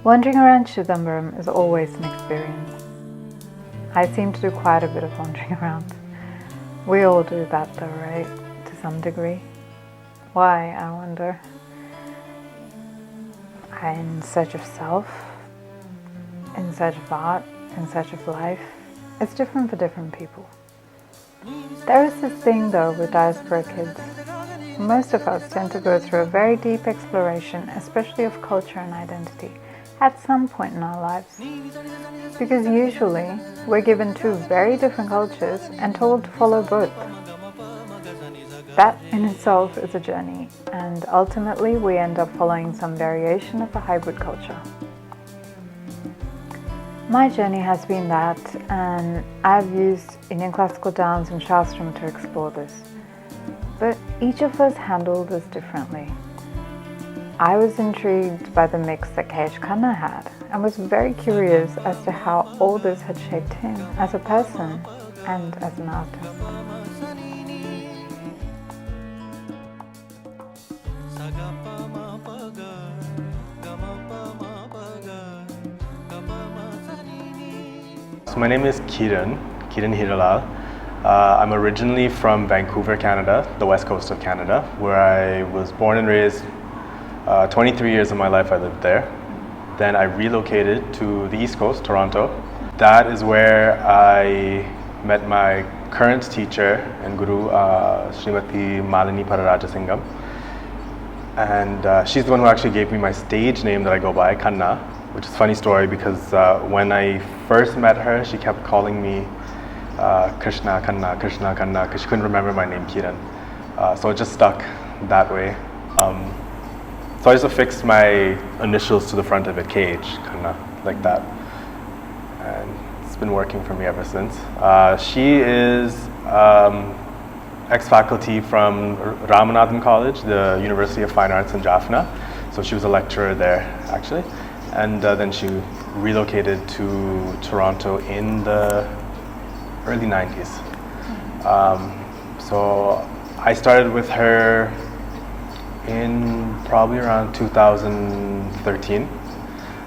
Wandering around Chidambaram is always an experience. I seem to do quite a bit of wandering around. We all do that though, right? To some degree. Why, I wonder? In search of self, in search of art, in search of life. It's different for different people. There is this thing though with diaspora kids. Most of us tend to go through a very deep exploration, especially of culture and identity, at some point in our lives. Because usually we're given two very different cultures and told to follow both. That in itself is a journey, and ultimately we end up following some variation of a hybrid culture. My journey has been that, and I've used Indian classical dance and Shastram to explore this. But each of us handled this differently. I was intrigued by the mix that KH Khanna had, and was very curious as to how all this had shaped him as a person and as an artist. So my name is Kiran Hiralal. I'm originally from Vancouver, Canada, the west coast of Canada, where I was born and raised. 23 years of my life I lived there. Then I relocated to the East Coast, Toronto. That is where I met my current teacher and guru, Srimati Malini Pararajasingham. And she's the one who actually gave me my stage name that I go by, Khanna, which is a funny story because when I first met her, she kept calling me Krishna Khanna, because she couldn't remember my name, Kiran. So it just stuck that way. So I just affixed my initials to the front of it, KH Khanna, like that. And it's been working for me ever since. She is ex-faculty from Ramanathan College, the University of Fine Arts in Jaffna. So she was a lecturer there, actually. And then she relocated to Toronto in the early 90s. So I started with her in probably around 2013,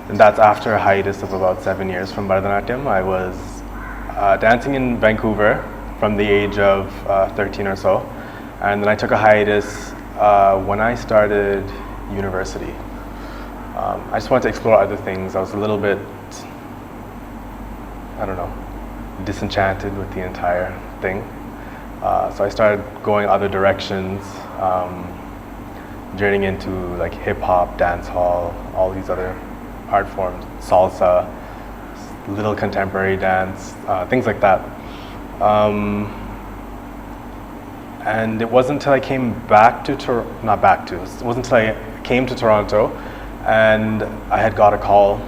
and that's after a hiatus of about 7 years from Bharathanatyam. I was dancing in Vancouver from the age of 13 or so, and then I took a hiatus when I started university. I just wanted to explore other things. I was a little bit, disenchanted with the entire thing. So I started going other directions, journeying into like hip hop, dancehall, all these other art forms, salsa, little contemporary dance, things like that. And it wasn't until I came back to it wasn't until I came to Toronto and I had got a call.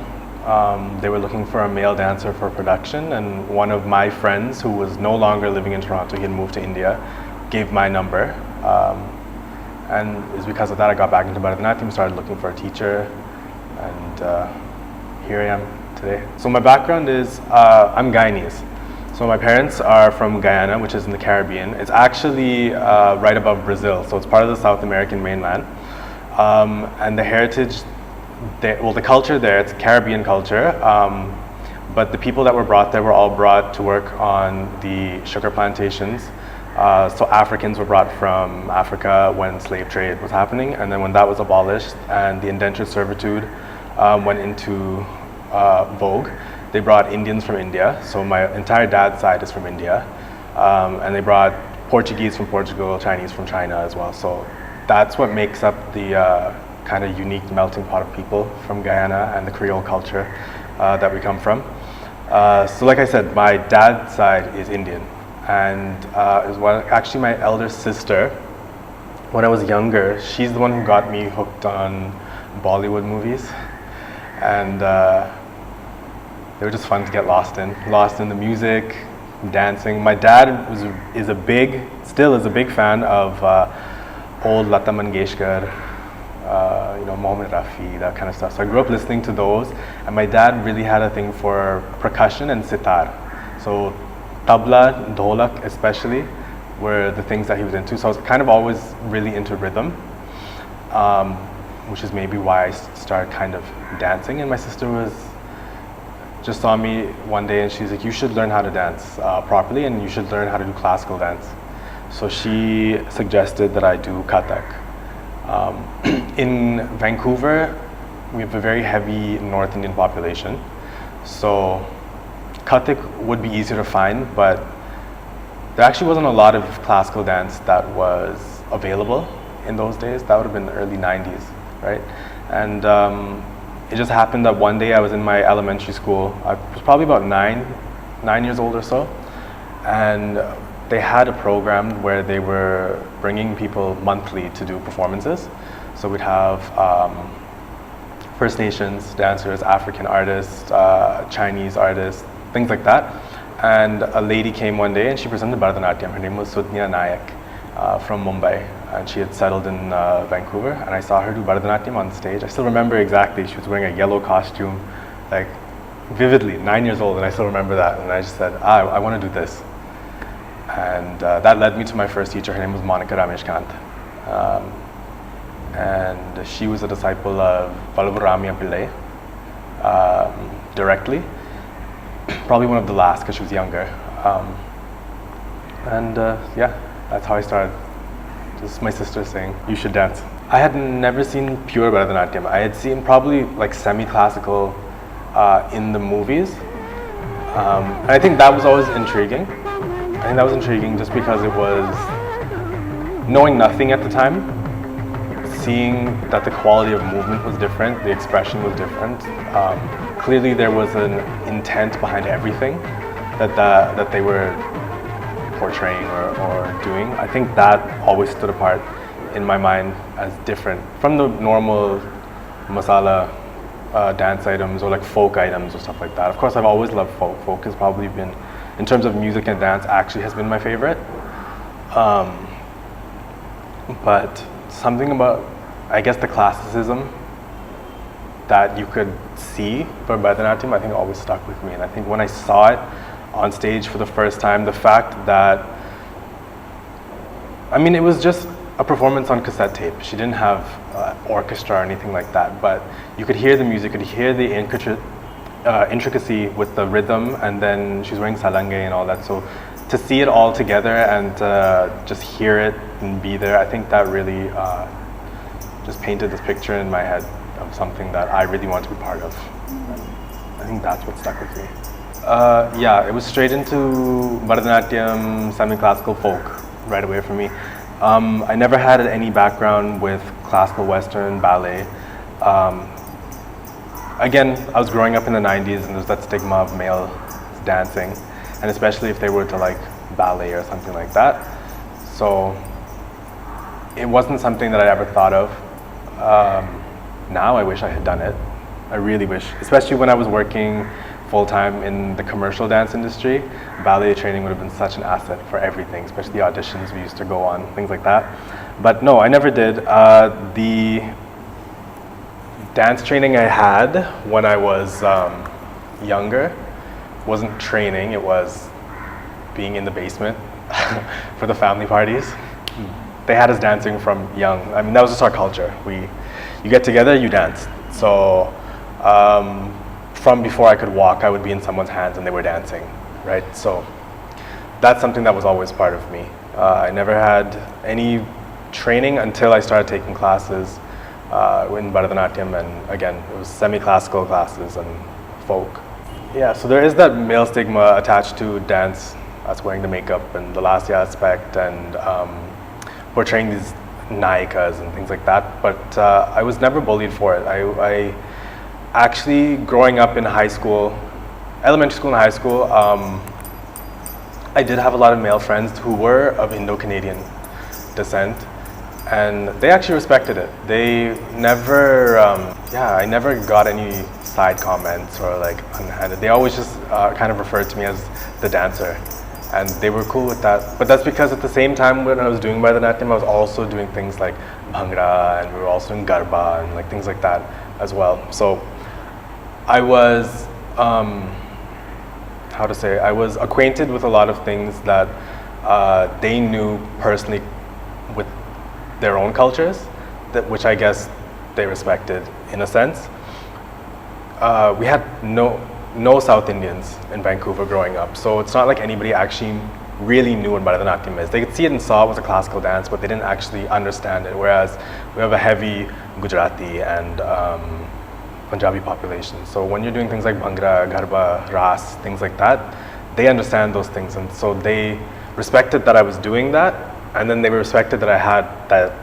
They were looking for a male dancer for production, and one of my friends who was no longer living in Toronto, he had moved to India, gave my number. And it was because of that I got back into Bharathanatyam, started looking for a teacher, and here I am today. So my background is, I'm Guyanese. So my parents are from Guyana, which is in the Caribbean. It's actually right above Brazil, so it's part of the South American mainland. And the heritage, the culture there, it's a Caribbean culture, but the people that were brought there were all brought to work on the sugar plantations. So Africans were brought from Africa when slave trade was happening, and then when that was abolished and the indentured servitude went into vogue, they brought Indians from India. So my entire dad's side is from India, and they brought Portuguese from Portugal, Chinese from China as well. So that's what makes up the kind of unique melting pot of people from Guyana and the Creole culture that we come from. So like I said, my dad's side is Indian. And it was actually my elder sister, when I was younger, she's the one who got me hooked on Bollywood movies. And they were just fun to get lost in the music, dancing. My dad still is a big fan of old Lata Mangeshkar, Mohammed Rafi, that kind of stuff. So I grew up listening to those, and my dad really had a thing for percussion and sitar. So tabla, dholak especially, were the things that he was into. So I was kind of always really into rhythm. which is maybe why I started kind of dancing. And my sister just saw me one day and she's like, you should learn how to dance properly, and you should learn how to do classical dance. So she suggested that I do Kathak. In Vancouver, we have a very heavy North Indian population. So Kathak would be easier to find, but there actually wasn't a lot of classical dance that was available in those days. That would have been the early 90s, right? And it just happened that one day I was in my elementary school. I was probably about nine years old or so. And they had a program where they were bringing people monthly to do performances. So we'd have First Nations dancers, African artists, Chinese artists, things like that. And a lady came one day and she presented Bharathanatyam. Her name was Sudhnya Nayak from Mumbai, and she had settled in Vancouver. And I saw her do Bharathanatyam on stage. I still remember exactly. She was wearing a yellow costume, like vividly, 9 years old, and I still remember that. And I just said, I want to do this. And that led me to my first teacher. Her name was Monica Rameshkant. And she was a disciple of Valavaramya Pillai directly. Probably one of the last because she was younger. Yeah, that's how I started. Just my sister saying, you should dance. I had never seen pure Bharatanatyam. I had seen probably like semi-classical in the movies. And I think that was always intriguing. I think that was intriguing just because it was knowing nothing at the time, seeing that the quality of movement was different, the expression was different. Clearly there was an intent behind everything that they were portraying or doing. I think that always stood apart in my mind as different from the normal masala dance items or like folk items or stuff like that. Of course, I've always loved folk. Folk has probably been, in terms of music and dance, actually has been my favorite. But something about, I guess, the classicism that you could see for Bharatanatyam, I think always stuck with me. And I think when I saw it on stage for the first time, the fact that, I mean, it was just a performance on cassette tape. She didn't have orchestra or anything like that, but you could hear the music, you could hear the intricacy with the rhythm, and then she was wearing salange and all that. So to see it all together and just hear it and be there, I think that really just painted this picture in my head of something that I really want to be part of. And I think that's what stuck with me. Yeah, it was straight into Bharatanatyam, semi-classical folk right away for me. I never had any background with classical Western ballet. Again, I was growing up in the 90s and there's that stigma of male dancing, and especially if they were to like ballet or something like that. So it wasn't something that I ever thought of. Now I wish I had done it. I really wish, especially when I was working full-time in the commercial dance industry. Ballet training would have been such an asset for everything, especially the auditions we used to go on, things like that. But no, I never did. The dance training I had when I was younger wasn't training, it was being in the basement for the family parties. They had us dancing from young. I mean, that was just our culture. You get together, you dance. So from before I could walk, I would be in someone's hands and they were dancing, right? So that's something that was always part of me. I never had any training until I started taking classes in Bharatanatyam, and again, it was semi-classical classes and folk. Yeah, so there is that male stigma attached to dance, as wearing the makeup and the lasya aspect and portraying these nayikas and things like that, but I was never bullied for it. I actually, growing up in high school, elementary school and high school, I did have a lot of male friends who were of Indo-Canadian descent, and they actually respected it. They never, I never got any side comments or like unhanded. They always just kind of referred to me as the dancer, and they were cool with that. But that's because at the same time when I was doing Bharatanatyam, I was also doing things like Bhangra, and we were also doing Garba and like things like that as well. So I was, I was acquainted with a lot of things that they knew personally with their own cultures, which I guess they respected in a sense. We had no South Indians in Vancouver growing up, so it's not like anybody actually really knew what Bharathanatyam is. They could see it and saw it was a classical dance, but they didn't actually understand it, whereas we have a heavy Gujarati and Punjabi population. So when you're doing things like Bhangra, Garba, Ras, things like that, they understand those things, and so they respected that I was doing that, and then they respected that I had that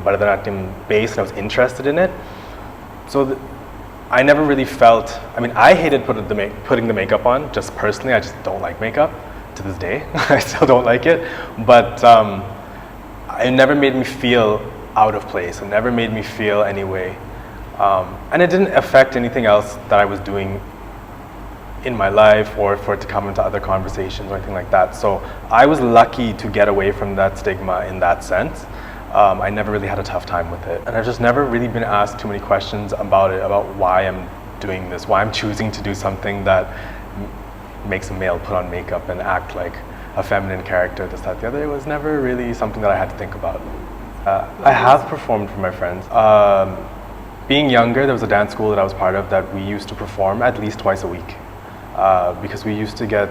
Bharatanatyam base and I was interested in it. So I never really felt, I mean, I hated putting the makeup on, just personally. I just don't like makeup to this day. I still don't like it, but it never made me feel out of place. It never made me feel any way. And it didn't affect anything else that I was doing in my life, or for it to come into other conversations or anything like that. So I was lucky to get away from that stigma in that sense. I never really had a tough time with it. And I've just never really been asked too many questions about it, about why I'm doing this, why I'm choosing to do something that makes a male put on makeup and act like a feminine character, this, that, the other. It was never really something that I had to think about. I have performed for my friends. Being younger, there was a dance school that I was part of that we used to perform at least twice a week. Because we used to get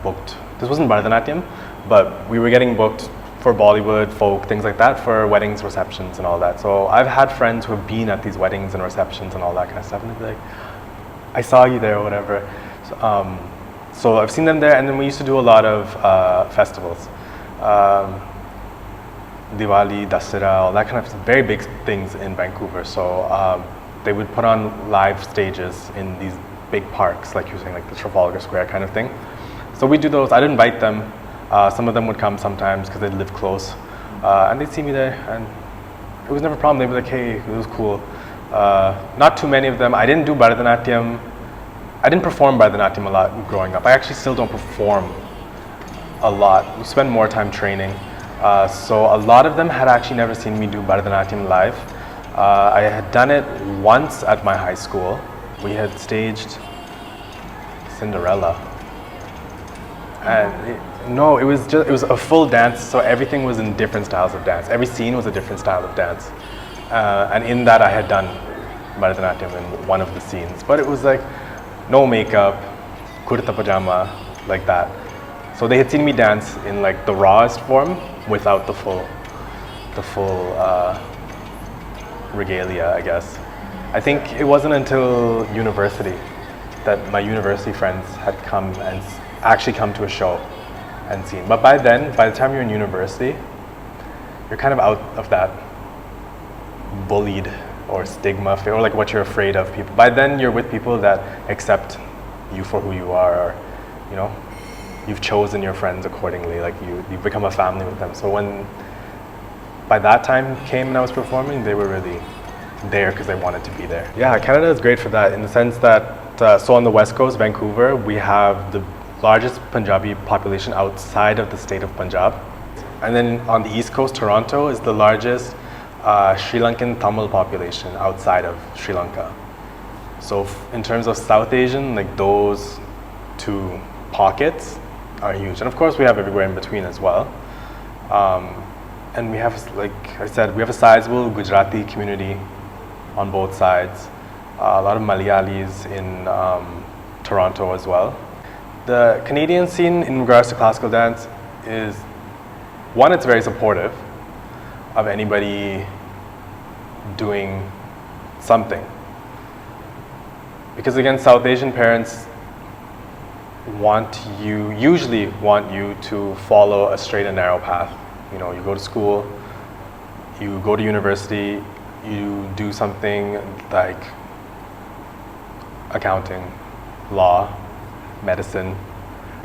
booked. This wasn't Bharatanatyam, but we were getting booked for Bollywood, folk, things like that, for weddings, receptions, and all that. So I've had friends who have been at these weddings and receptions and all that kind of stuff, and they'd be like, I saw you there, or whatever. So I've seen them there, and then we used to do a lot of festivals. Diwali, Dasara, all that kind of very big things in Vancouver. So they would put on live stages in these big parks, like you were saying, like the Trafalgar Square kind of thing. So we do those. I'd invite them. Some of them would come sometimes because they'd live close, and they'd see me there, and it was never a problem. They'd be like, hey, it was cool. Not too many of them. I didn't do Bharatanatyam. I didn't perform Bharatanatyam a lot growing up. I actually still don't perform a lot. We spend more time training. So a lot of them had actually never seen me do Bharatanatyam live. I had done it once at my high school. We had staged Cinderella, and it was a full dance. So everything was in different styles of dance. Every scene was a different style of dance, and in that I had done Bharatanatyam in one of the scenes. But it was like no makeup, kurta pajama, like that. So they had seen me dance in like the rawest form without the full regalia, I guess. I think it wasn't until university that my university friends had come and actually come to a show and seen. But by then, by the time you're in university, you're kind of out of that bullied or stigma, or like what you're afraid of people. By then, you're with people that accept you for who you are, or, you know, you've chosen your friends accordingly, like you've become a family with them. So when, by that time came and I was performing, they were really there because they wanted to be there. Yeah, Canada is great for that in the sense that, so on the West Coast, Vancouver, we have the largest Punjabi population outside of the state of Punjab. And then on the East Coast, Toronto is the largest Sri Lankan Tamil population outside of Sri Lanka. So in terms of South Asian, like those two pockets are huge. And of course we have everywhere in between as well. And we have, like I said, we have a sizable Gujarati community on both sides. A lot of Malayalis in Toronto as well. The Canadian scene in regards to classical dance is, one, it's very supportive of anybody doing something. Because again, South Asian parents usually want you to follow a straight and narrow path. You know, you go to school, you go to university, you do something like accounting, law, medicine,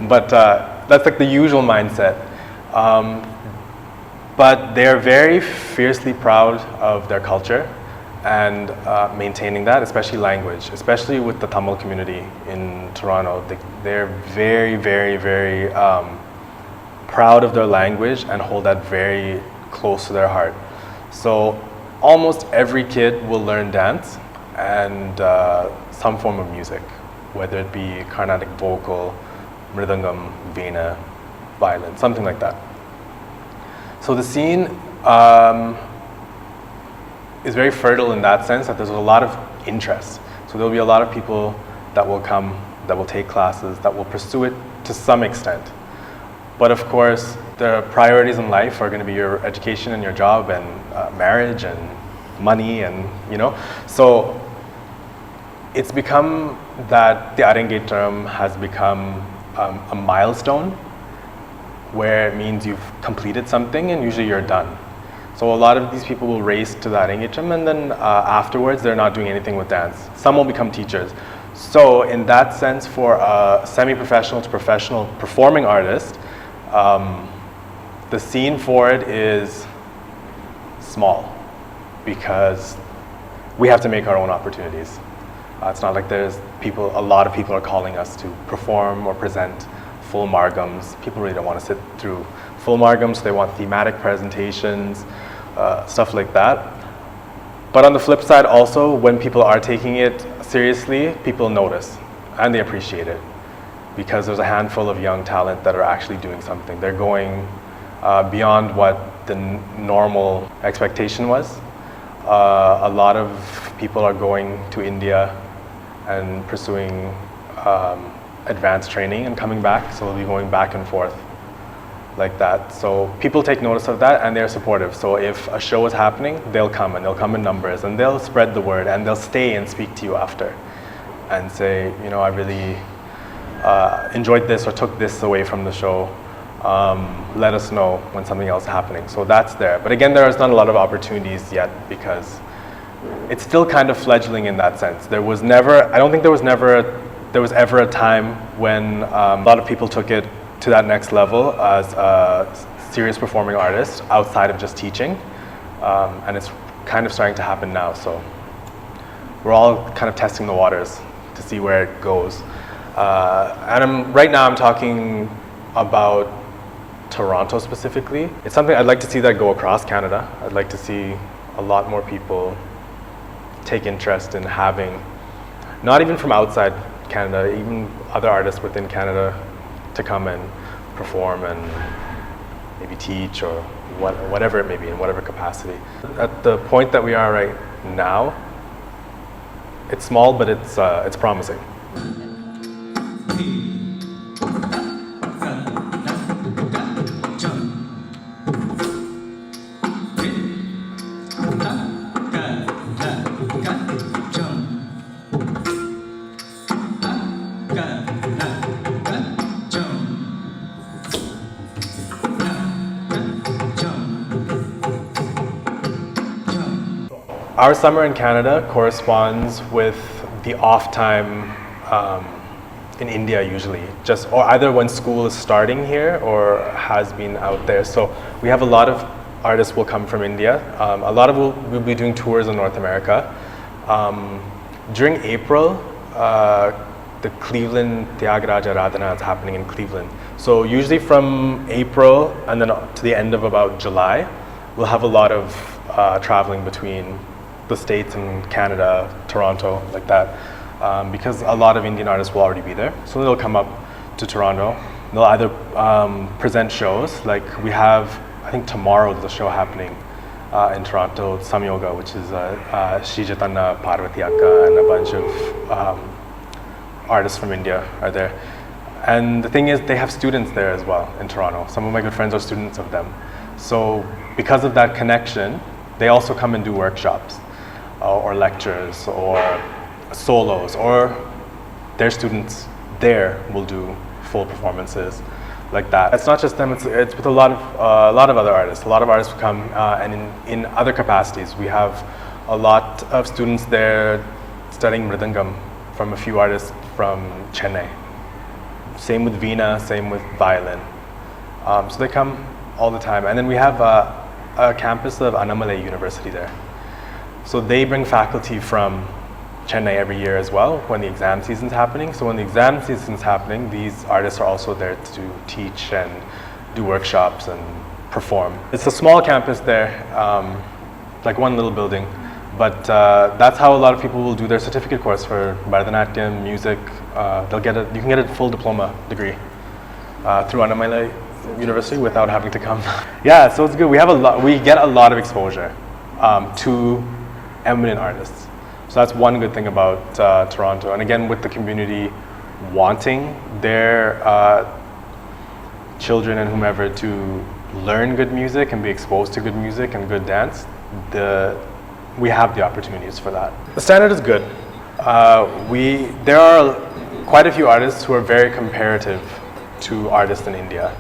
but that's like the usual mindset. But they're very fiercely proud of their culture and maintaining that, especially language, especially with the Tamil community in Toronto. They're very, very, very proud of their language and hold that very close to their heart. So almost every kid will learn dance and some form of music, whether it be Carnatic vocal, mridangam, veena, violin, something like that. So the scene is very fertile in that sense that there's a lot of interest. So there'll be a lot of people that will come, that will take classes, that will pursue it to some extent. But of course, the priorities in life are going to be your education and your job and marriage and money and, you know. So it's become that the Arangetram has become a milestone where it means you've completed something and usually you're done. So a lot of these people will race to the Arangetram and then afterwards they're not doing anything with dance. Some will become teachers. So in that sense, for a semi-professional to professional performing artist, the scene for it is small because we have to make our own opportunities. It's not like there's people, a lot of people are calling us to perform or present full margams. People really don't want to sit through full margams, they want thematic presentations, stuff like that. But on the flip side also, when people are taking it seriously, people notice and they appreciate it because there's a handful of young talent that are actually doing something. They're going beyond what the normal expectation was. A lot of people are going to India and pursuing advanced training and coming back, so they'll be going back and forth like that. So people take notice of that and they're supportive. So if a show is happening, they'll come and they'll come in numbers and they'll spread the word and they'll stay and speak to you after and say, you know, I really enjoyed this or took this away from the show. Let us know when something else is happening. So that's there. But again, there is not a lot of opportunities yet because it's still kind of fledgling in that sense. There was never, I don't think there was ever a time when a lot of people took it to that next level as a serious performing artist outside of just teaching. And it's kind of starting to happen now. So we're all kind of testing the waters to see where it goes. And right now I'm talking about Toronto specifically. It's something I'd like to see that go across Canada. I'd like to see a lot more people take interest in having, not even from outside Canada, even other artists within Canada to come and perform and maybe teach or whatever it may be in whatever capacity. At the point that we are right now, it's small, but it's promising. Our summer in Canada corresponds with the off time in India usually, or either when school is starting here or has been out there. So we have a lot of artists will come from India. A lot of will be doing tours in North America. During April, the Cleveland Tyagaraja Radhana is happening in Cleveland. So usually from April and then to the end of about July, we'll have a lot of traveling between the States and Canada, Toronto, like that, because a lot of Indian artists will already be there. So they'll come up to Toronto. They'll either present shows, like we have, I think tomorrow there's a show happening in Toronto, Samyoga, which is Shastram, Bharathanatyam, and a bunch of artists from India are there. And the thing is, they have students there as well in Toronto. Some of my good friends are students of them. So because of that connection, they also come and do workshops or lectures or solos, or their students there will do full performances like that. It's not just them, it's with a lot of other artists. A lot of artists will come and in other capacities. We have a lot of students there studying mridangam from a few artists from Chennai. Same with Veena, same with violin. So they come all the time. And then we have a campus of Annamalai University there. So they bring faculty from Chennai every year as well when the exam season's happening. So when the exam season's happening, these artists are also there to teach and do workshops and perform. It's a small campus there, like one little building, but that's how a lot of people will do their certificate course for Bharathanatyam, music. You can get a full diploma degree through Annamalai University without having to come. Yeah, so it's good. We get a lot of exposure to eminent artists. So that's one good thing about Toronto. And again, with the community wanting their children and whomever to learn good music and be exposed to good music and good dance, we have the opportunities for that. The standard is good. There are quite a few artists who are very comparative to artists in India.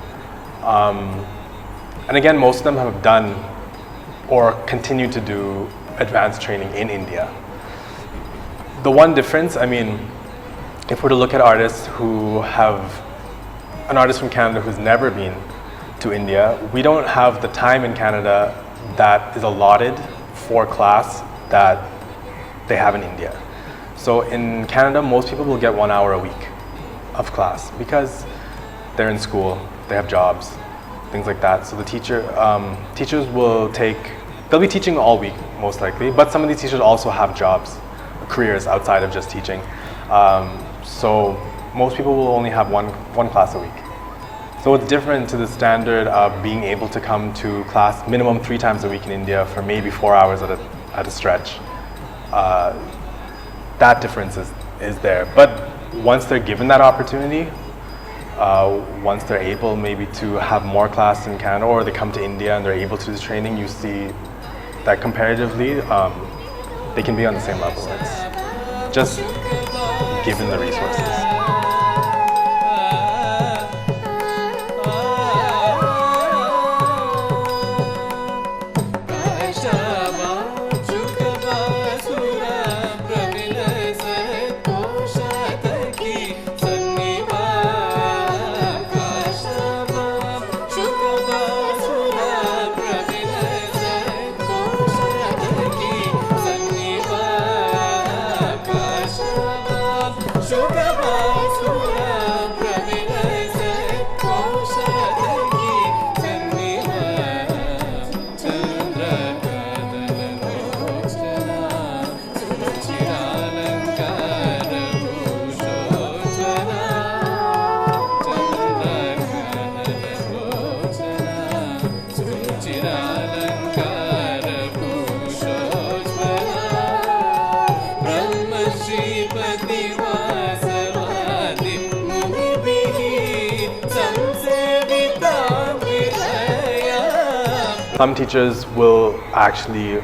And again, most of them have done or continue to do advanced training in India. The one difference, I mean, if we're to look at artists who have, an artist from Canada who's never been to India, we don't have the time in Canada that is allotted for class that they have in India. So in Canada, most people will get 1 hour a week of class because they're in school, they have jobs, things like that. So the teachers they'll be teaching all week most likely, but some of these teachers also have jobs, careers outside of just teaching. So most people will only have one class a week. So it's different to the standard of being able to come to class minimum 3 times a week in India for maybe 4 hours at a stretch. That difference is there. But once they're given that opportunity, once they're able maybe to have more class in Canada, or they come to India and they're able to do this training, you see that comparatively they can be on the same level. It's just given the resources. Some teachers will actually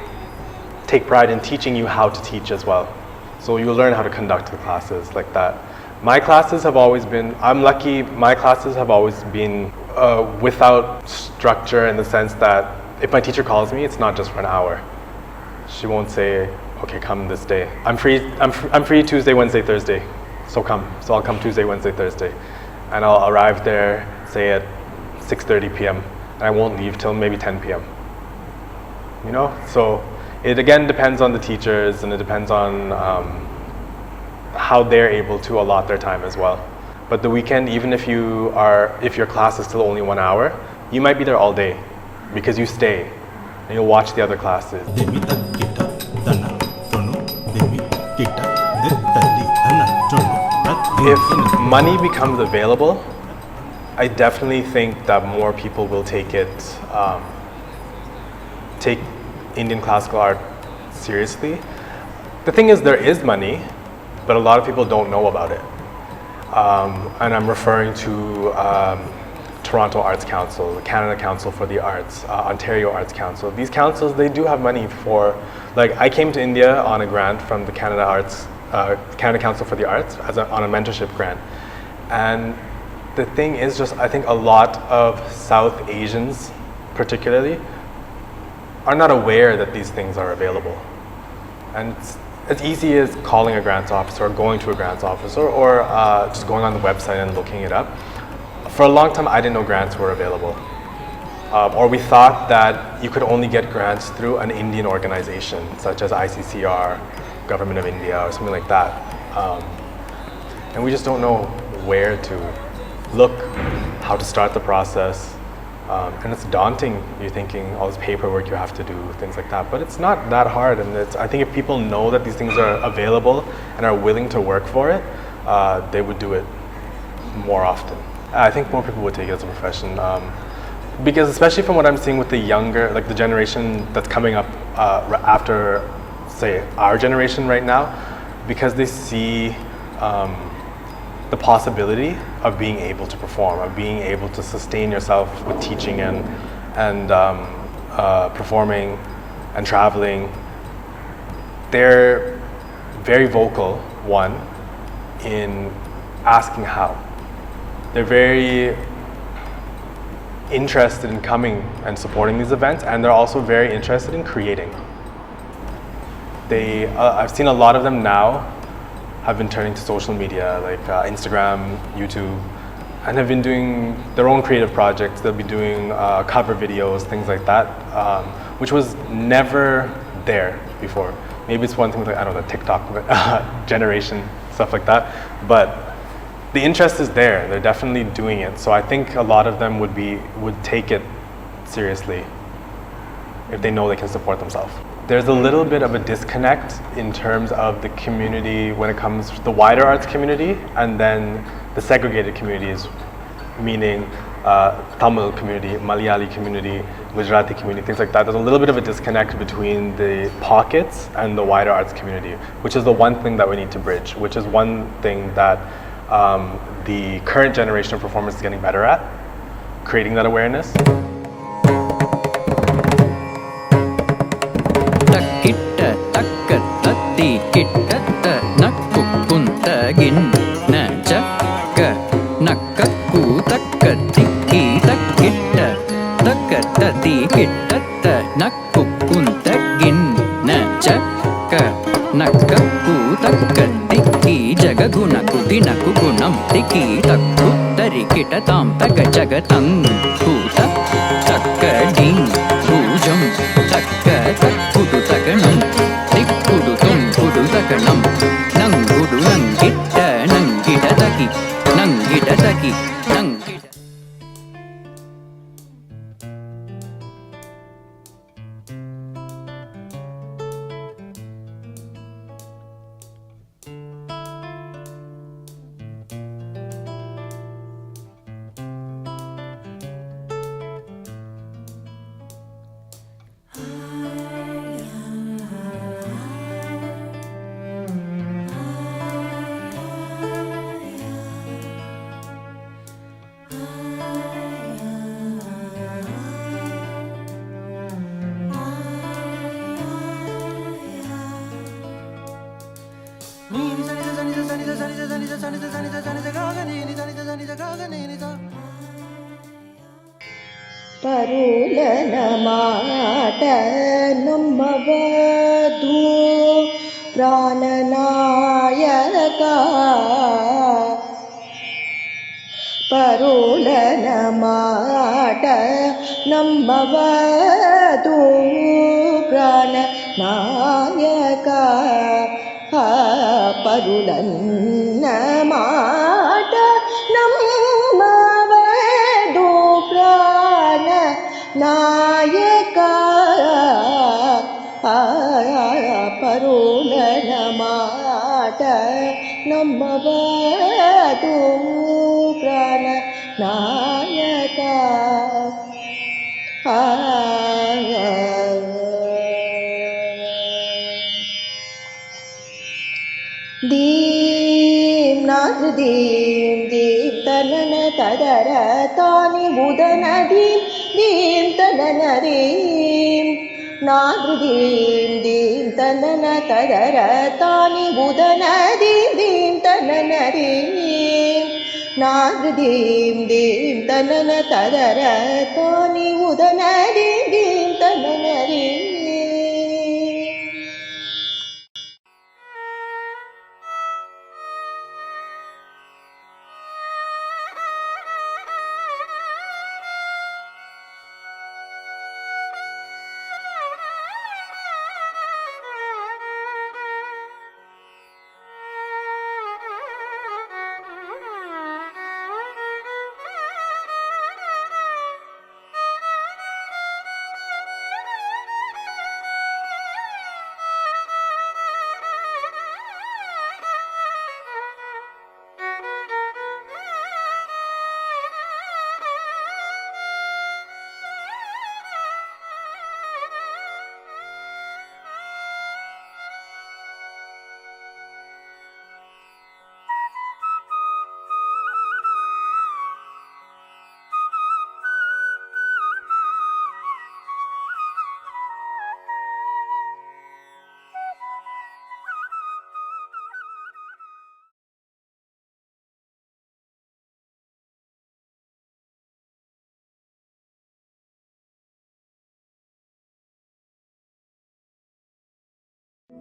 take pride in teaching you how to teach as well. So you'll learn how to conduct the classes like that. My classes have always been, I'm lucky, my classes have always been without structure, in the sense that if my teacher calls me, it's not just for an hour. She won't say, okay, come this day. I'm free Tuesday, Wednesday, Thursday, so come. So I'll come Tuesday, Wednesday, Thursday. And I'll arrive there, say at 6:30 p.m. and I won't leave till maybe 10 p.m. You know, so it again depends on the teachers, and it depends on how they're able to allot their time as well. But the weekend, even if your class is still only 1 hour, you might be there all day because you stay and you'll watch the other classes. If money becomes available, I definitely think that more people will take Indian classical art seriously. The thing is, there is money, but a lot of people don't know about it. And I'm referring to Toronto Arts Council, the Canada Council for the Arts, Ontario Arts Council. These councils, they do have money for, like, I came to India on a grant from the Canada Council for the Arts on a mentorship grant. And the thing is just, I think a lot of South Asians particularly are not aware that these things are available. And it's as easy as calling a grants officer or going to a grants officer or just going on the website and looking it up. For a long time, I didn't know grants were available. Or we thought that you could only get grants through an Indian organization, such as ICCR, Government of India, or something like that. And we just don't know where to look, how to start the process. And it's daunting. You're thinking all this paperwork you have to do, things like that. But it's not that hard. And I think if people know that these things are available and are willing to work for it, they would do it more often. I think more people would take it as a profession. Because especially from what I'm seeing with the younger, like the generation that's coming up after say our generation right now, because they see the possibility of being able to perform, of being able to sustain yourself with teaching and performing and traveling. They're very vocal, one, in asking how. They're very interested in coming and supporting these events, and they're also very interested in creating. I've seen a lot of them now have been turning to social media like Instagram, YouTube, and have been doing their own creative projects. They'll be doing cover videos, things like that, which was never there before. Maybe it's one thing like, I don't know, the TikTok generation, stuff like that, but the interest is there. They're definitely doing it. So I think a lot of them would take it seriously if they know they can support themselves. There's a little bit of a disconnect in terms of the community when it comes to the wider arts community and then the segregated communities, meaning Tamil community, Malayali community, Gujarati community, things like that. There's a little bit of a disconnect between the pockets and the wider arts community, which is the one thing that we need to bridge, which is one thing that the current generation of performers is getting better at, creating that awareness. ಪರುಲನ ಮಾಟ ನಮ್ಮವಧೂ ಪ್ರಾಣನಾಯಕ ಪರುಲನ ಮಾಟ ನಮ್ಮವಧೂ ಪ್ರಾಣನಾಯಕ ಪರುಲನ್ನ ಮಾಟ ನಮ್ಮವಧೂ ಪ್ರಾಣ ನಾಯಕ ಪರುಲನ ಮಾಟ ನಮ್ಮವಧೂ ಪ್ರಾಣ ನಾಯಕ ದೀಂ ನಾದ್ರ ದೀಂ ದೀಂ ತನನ ತದರ ತಾನಿ ಬುಧನ ದೀಂ ದೀಂ ತನನ ದೀಂ ನಾದ್ರ ದೀಂ ದೀಂ ತನನ ತದರ ತಾನಿ ಬುಧನ ದೀಂ ದೀಂ ತನನ ದೀಂ ನಾದ್ರ ದೀಂ ದೀಂ ತನನ ತದರ ತಾನಿ ಬುಧನ ದೀಂ ದೀಂ ತನನ ದೀಂ.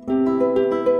Thank you.